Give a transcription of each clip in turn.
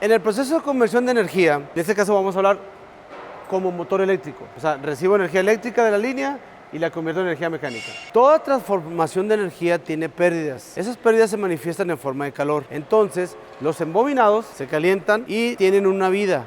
En el proceso de conversión de energía, en este caso vamos a hablar como motor eléctrico. O sea, recibo energía eléctrica de la línea y la convierto en energía mecánica. Toda transformación de energía tiene pérdidas. Esas pérdidas se manifiestan en forma de calor. Entonces, los embobinados se calientan y tienen una vida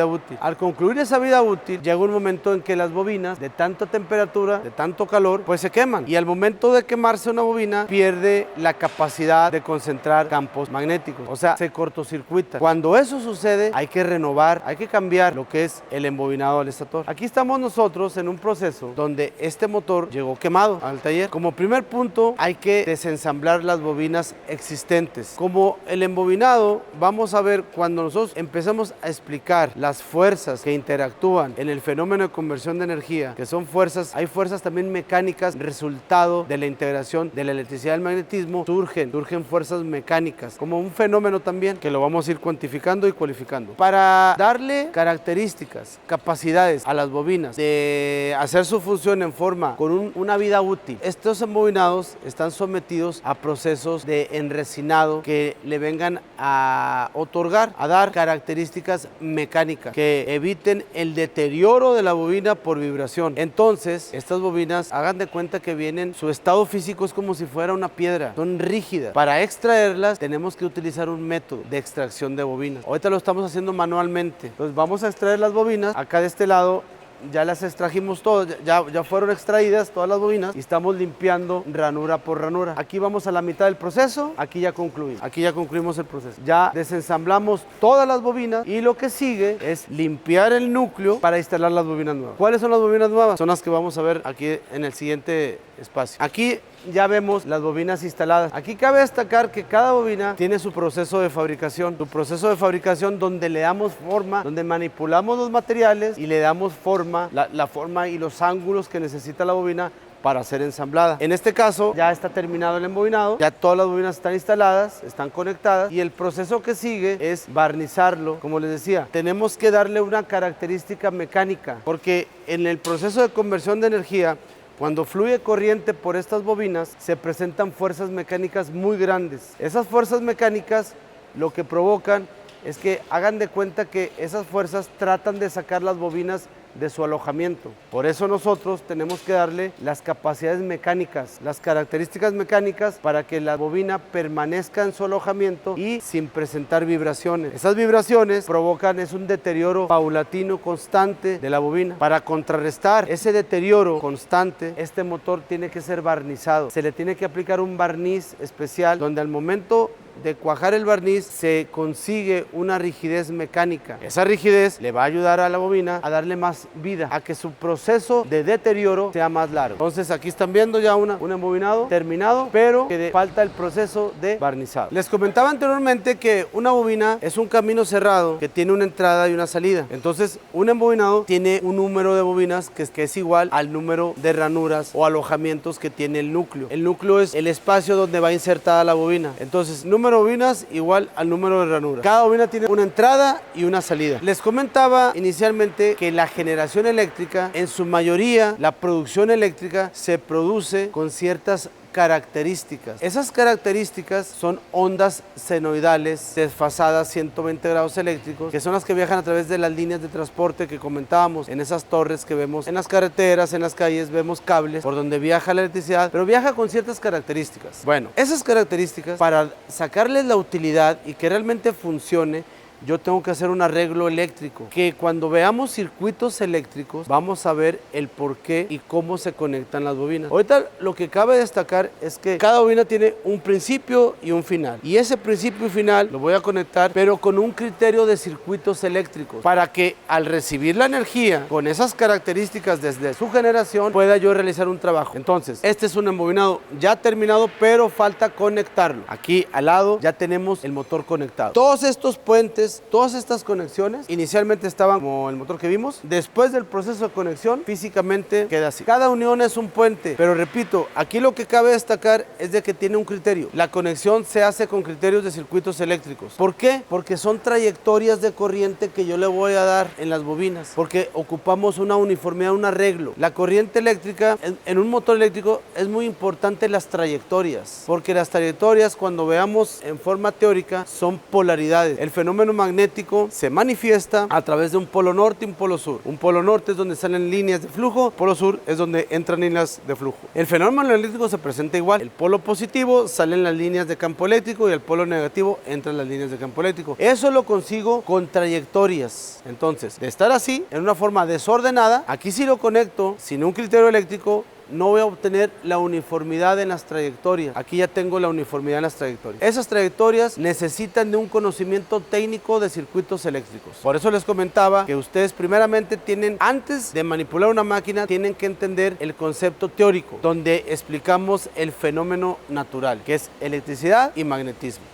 útil. Al concluir esa vida útil, llega un momento en que las bobinas, de tanta temperatura, de tanto calor, pues se queman. Y al momento de quemarse una bobina, pierde la capacidad de concentrar campos magnéticos. O sea, se cortocircuita. Cuando eso sucede, hay que renovar, hay que cambiar lo que es el embobinado al estator. Aquí estamos nosotros en un proceso donde este motor llegó quemado al taller. Como primer punto, hay que desensamblar las bobinas existentes. Como el embobinado, vamos a ver cuando nosotros empezamos a explicar las fuerzas que interactúan en el fenómeno de conversión de energía, que son fuerzas, hay fuerzas también mecánicas, resultado de la integración de la electricidad y el magnetismo, surgen fuerzas mecánicas, como un fenómeno también que lo vamos a ir cuantificando y cualificando. Para darle características, capacidades a las bobinas de hacer su función en forma con una vida útil, estos embobinados están sometidos a procesos de enresinado que le vengan a otorgar, a dar características mecánicas que eviten el deterioro de la bobina por vibración. Entonces, estas bobinas, hagan de cuenta que vienen, su estado físico es como si fuera una piedra, son rígidas. Para extraerlas tenemos que utilizar un método de extracción de bobinas. Ahorita lo estamos haciendo manualmente. Entonces vamos a extraer las bobinas, acá de este lado ya las extrajimos todas, ya fueron extraídas todas las bobinas y estamos limpiando ranura por ranura. Aquí vamos a la mitad del proceso, aquí ya concluimos el proceso. Ya desensamblamos todas las bobinas y lo que sigue es limpiar el núcleo para instalar las bobinas nuevas. ¿Cuáles son las bobinas nuevas? Son las que vamos a ver aquí en el siguiente espacio. Aquí ya vemos las bobinas instaladas. Aquí cabe destacar que cada bobina tiene su proceso de fabricación. Su proceso de fabricación donde le damos forma, donde manipulamos los materiales y le damos forma, la forma y los ángulos que necesita la bobina para ser ensamblada. En este caso ya está terminado el embobinado, ya todas las bobinas están instaladas, están conectadas y el proceso que sigue es barnizarlo. Como les decía, tenemos que darle una característica mecánica porque en el proceso de conversión de energía, cuando fluye corriente por estas bobinas, se presentan fuerzas mecánicas muy grandes. Esas fuerzas mecánicas lo que provocan es que hagan de cuenta que esas fuerzas tratan de sacar las bobinas de su alojamiento. Por eso nosotros tenemos que darle las capacidades mecánicas, las características mecánicas para que la bobina permanezca en su alojamiento y sin presentar vibraciones. Esas vibraciones provocan un deterioro paulatino constante de la bobina. Para contrarrestar ese deterioro constante, este motor tiene que ser barnizado. Se le tiene que aplicar un barniz especial donde al momento de cuajar el barniz se consigue una rigidez mecánica. Esa rigidez le va a ayudar a la bobina a darle más vida, a que su proceso de deterioro sea más largo. Entonces aquí están viendo ya un embobinado terminado, pero que falta el proceso de barnizado. Les comentaba anteriormente que una bobina es un camino cerrado que tiene una entrada y una salida. Entonces un embobinado tiene un número de bobinas que es igual al número de ranuras o alojamientos que tiene el núcleo. El núcleo es el espacio donde va insertada la bobina. Entonces número de bobinas igual al número de ranuras. Cada bobina tiene una entrada y una salida. Les comentaba inicialmente que la generación eléctrica, en su mayoría, la producción eléctrica se produce con ciertas características. Esas características son ondas senoidales desfasadas 120 grados eléctricos, que son las que viajan a través de las líneas de transporte que comentábamos, en esas torres que vemos en las carreteras, en las calles, vemos cables por donde viaja la electricidad, pero viaja con ciertas características. Bueno, esas características, para sacarles la utilidad y que realmente funcione, yo tengo que hacer un arreglo eléctrico, que cuando veamos circuitos eléctricos vamos a ver el por qué y cómo se conectan las bobinas. Ahorita lo que cabe destacar es que cada bobina tiene un principio y un final, y ese principio y final lo voy a conectar pero con un criterio de circuitos eléctricos para que al recibir la energía con esas características desde su generación pueda yo realizar un trabajo. Entonces este es un embobinado ya terminado, pero falta conectarlo. Aquí al lado ya tenemos el motor conectado. Todos estos puentes, todas estas conexiones inicialmente estaban como el motor que vimos. Después del proceso de conexión, físicamente queda así. Cada unión es un puente, pero repito, aquí lo que cabe destacar es de que tiene un criterio. La conexión se hace con criterios de circuitos eléctricos. ¿Por qué? Porque son trayectorias de corriente que yo le voy a dar en las bobinas, porque ocupamos una uniformidad, un arreglo. La corriente eléctrica en un motor eléctrico es muy importante las trayectorias, porque las trayectorias, cuando veamos en forma teórica, son polaridades. El fenómeno magnético se manifiesta a través de un polo norte y un polo sur. Un polo norte es donde salen líneas de flujo, polo sur es donde entran líneas de flujo. El fenómeno eléctrico se presenta igual. El polo positivo salen las líneas de campo eléctrico y el polo negativo entran las líneas de campo eléctrico. Eso lo consigo con trayectorias. Entonces, de estar así, en una forma desordenada, aquí si lo conecto sin un criterio eléctrico, no voy a obtener la uniformidad en las trayectorias. Aquí ya tengo la uniformidad en las trayectorias. Esas trayectorias necesitan de un conocimiento técnico de circuitos eléctricos. Por eso les comentaba que ustedes primeramente tienen, antes de manipular una máquina, tienen que entender el concepto teórico, donde explicamos el fenómeno natural, que es electricidad y magnetismo.